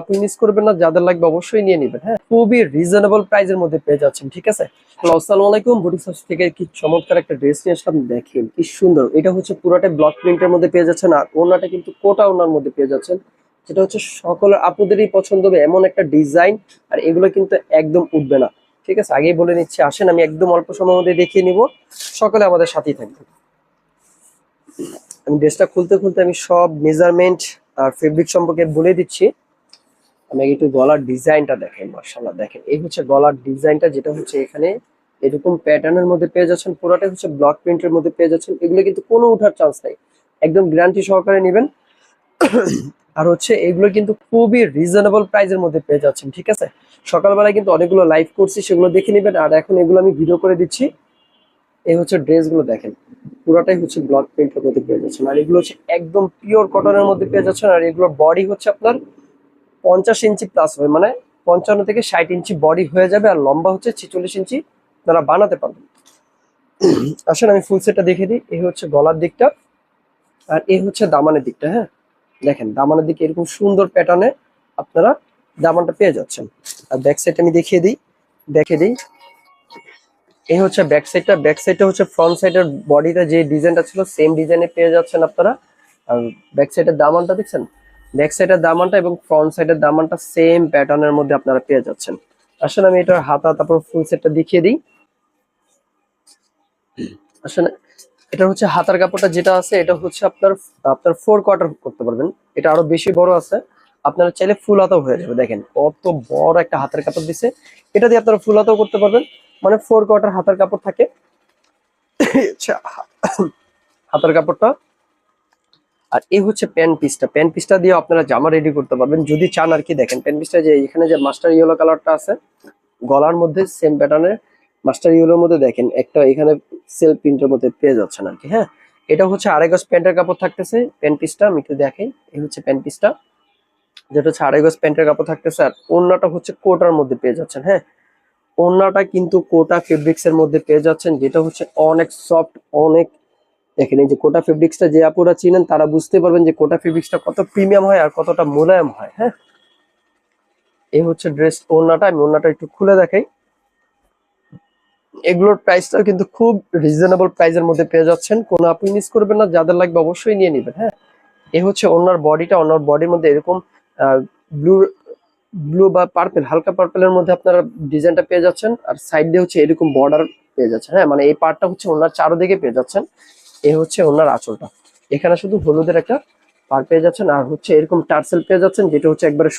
আপনি মিস করবেন না, যাদের লাগবে অবশ্যই নিয়ে নেবেন। হ্যাঁ, খুবই রিজনেবল প্রাইসের মধ্যে পেয়ে যাচ্ছেন, ঠিক আছে। আসসালামু আলাইকুম, বুটিক হাউস থেকে কি চমৎকার একটা ড্রেস নিয়ে আসলাম, দেখেন কি সুন্দর। এটা হচ্ছে পুরোটাই ব্লক প্রিন্টের মধ্যে পেয়ে যাচ্ছেন, আর ওনাটা কিন্তু কোটা ওনার মধ্যে পেয়ে যাচ্ছেন, যেটা হচ্ছে সকলের আপুদেরই পছন্দ হবে এমন একটা ডিজাইন। আর এগুলো কিন্তু একদম উঠবে না, ঠিক আছে। আগেই বলে নিচ্ছি, আসেন আমি একদম অল্প সময়ের মধ্যে দেখিয়ে নিব, সকলে আমাদের সাথেই থাকবে। আমি ড্রেসটা খুলতে খুলতে আমি সব মেজারমেন্ট আর ফেব্রিক সম্পর্কে বলে দিচ্ছি। আমি একটু গলার ডিজাইনটা দেখেন, মাশাআল্লাহ দেখেন, এই হচ্ছে গলার ডিজাইনটা, যেটা হচ্ছে এখানে এরকম প্যাটার্নের মধ্যে পেয়ে যাচ্ছেন, পুরোটাই হচ্ছে ব্লক প্রিন্টের মধ্যে পেয়ে যাচ্ছেন। এগুলো কিন্তু কোনো উঠার চান্স নাই, একদম গ্যারান্টি সহকারে নেবেন। আর হচ্ছে এগুলো কিন্তু খুবই রিজনেবল প্রাইসের মধ্যে পেয়ে যাচ্ছেন, ঠিক আছে। সকালবেলায় কিন্তু অনেকগুলো লাইভ করছি, সেগুলো দেখে নেবেন। আর এখন এগুলো আমি ভিডিও করে দিচ্ছি। এই হচ্ছে ড্রেসগুলো দেখেন, পুরোটাই হচ্ছে ব্লক প্রিন্টের মধ্যে পেয়ে যাচ্ছেন, আর এগুলো হচ্ছে একদম পিওর কটনের মধ্যে পেয়ে যাচ্ছেন। আর এগুলোর বডি হচ্ছে আপনার 50 ইঞ্চি প্লাস হবে, মানে 55 থেকে 60 ইঞ্চি বডি হয়ে যাবে, আর লম্বা হচ্ছে 46 ইঞ্চি আপনারা বানাতে পারবেন। আসেন আমি ফুল সেটটা দেখে দিই। এই হচ্ছে গলার দিকটা, আর এই হচ্ছে দামানের দিকটা। হ্যাঁ, দেখেন দামানের দিকে এরকম সুন্দর প্যাটার্নে আপনারা দামানটা পেয়ে যাচ্ছেন। আর ব্যাক সাইড আমি দেখিয়ে দিই, দেখে দিই। এই হচ্ছে ব্যাক সাইডটা, ব্যাক সাইডটা হচ্ছে ফ্রন্ট সাইডের বডিটা যে ডিজাইনটা ছিল সেম ডিজাইনে পেয়ে যাচ্ছেন আপনারা। আর ব্যাক সাইডের দামানটা দেখছেন, ব্যাক সাইডের দামানটা এবং ফ্রন্ট সাইডের দামানটা সেম প্যাটার্নের মধ্যে আপনারা পেয়ে যাচ্ছেন। আসলে আমি এটার হাতা তারপর ফুল সেটটা দেখিয়ে দিই। আসলে এটা হচ্ছে হাতার কাপড়টা যেটা আছে, এটা হচ্ছে আপনার আপনার 4 কোয়ার্টার করতে পারবেন, এটা আরো বেশি বড় আছে। আপনারা চাইলে ফুল হাতাও হয়ে যাবে, দেখেন কত বড় একটা হাতের কাপড় দিছে। এটা দিয়ে আপনারা ফুল হাতাও করতে পারবেন, মানে 4 কোয়ার্টার হাতার কাপড় থাকে। আচ্ছা, হাতার কাপড়টা। আর এই হচ্ছে প্যান্ট পিসটা, প্যান্ট পিসটা দিয়ে আপনারা জামা রেডি করতে পারবেন যদি চান আর কি। দেখেন প্যান্ট পিসটা, যে এখানে যে মাস্টার ইয়েলো কালারটা আছে গলার মধ্যে সেম প্যাটার্নের মাস্টার ইয়েলোর মধ্যে দেখেন একটা এখানে সেলফ প্রিন্টের মধ্যে পেয়ে যাচ্ছেন আর কি। হ্যাঁ, এটা হচ্ছে 2.5 গজ প্যান্টের কাপড় থাকতেছে। প্যান্ট পিসটা আমি একটু দেখাই, এই হচ্ছে প্যান্ট পিসটা, যেটা হচ্ছে 2.5 গজ প্যান্টের কাপড় থাকতেছে। আর ওড়নাটা হচ্ছে কোটার মধ্যে পেয়ে যাচ্ছেন। হ্যাঁ, ওড়নাটা কিন্তু কোটা ফেব্রিক্স এর মধ্যে পেয়ে যাচ্ছেন, যেটা হচ্ছে অনেক সফট, অনেক। দেখেন এই যে কোটা ফেব্রিক্সটা, যে আপুরা চিনেন তারা বুঝতে পারবেন যে কোটা ফেব্রিক্সটা কত প্রিমিয়াম হয় আর কতটা মোলায়েম হয়। হ্যাঁ, এই হচ্ছে ড্রেস ওড়নাটা, আমি ওড়নাটা একটু খুলে দেখাই। এগুলোর প্রাইসটাও কিন্তু খুব রিজনেবল প্রাইসের মধ্যে পেয়ে যাচ্ছেন, কোনো আপনি মিস করবেন না, যাদের লাগবে অবশ্যই নিয়ে নেবেন। হ্যাঁ, এই হচ্ছে ওনার বডিটা, ওনার বডির মধ্যে এরকম ব্লু ব্লু বা পার্পেল, হালকা পার্পেলের মধ্যে আপনারা ডিজাইনটা পেয়ে যাচ্ছেন। আর সাইড দিয়ে হচ্ছে এরকম বর্ডার পেয়ে যাচ্ছেন। হ্যাঁ, মানে এই পার্টটা হচ্ছে ওনার চারোদিকে পেয়ে যাচ্ছেন। এই হচ্ছে ওনার আঁচলটা, এখানে শুধু হলুদের একটা পার পেয়ে যাচ্ছেন, আর হচ্ছে এরকম টার্সেল পেয়ে যাচ্ছেন, যেটা হচ্ছে একবারে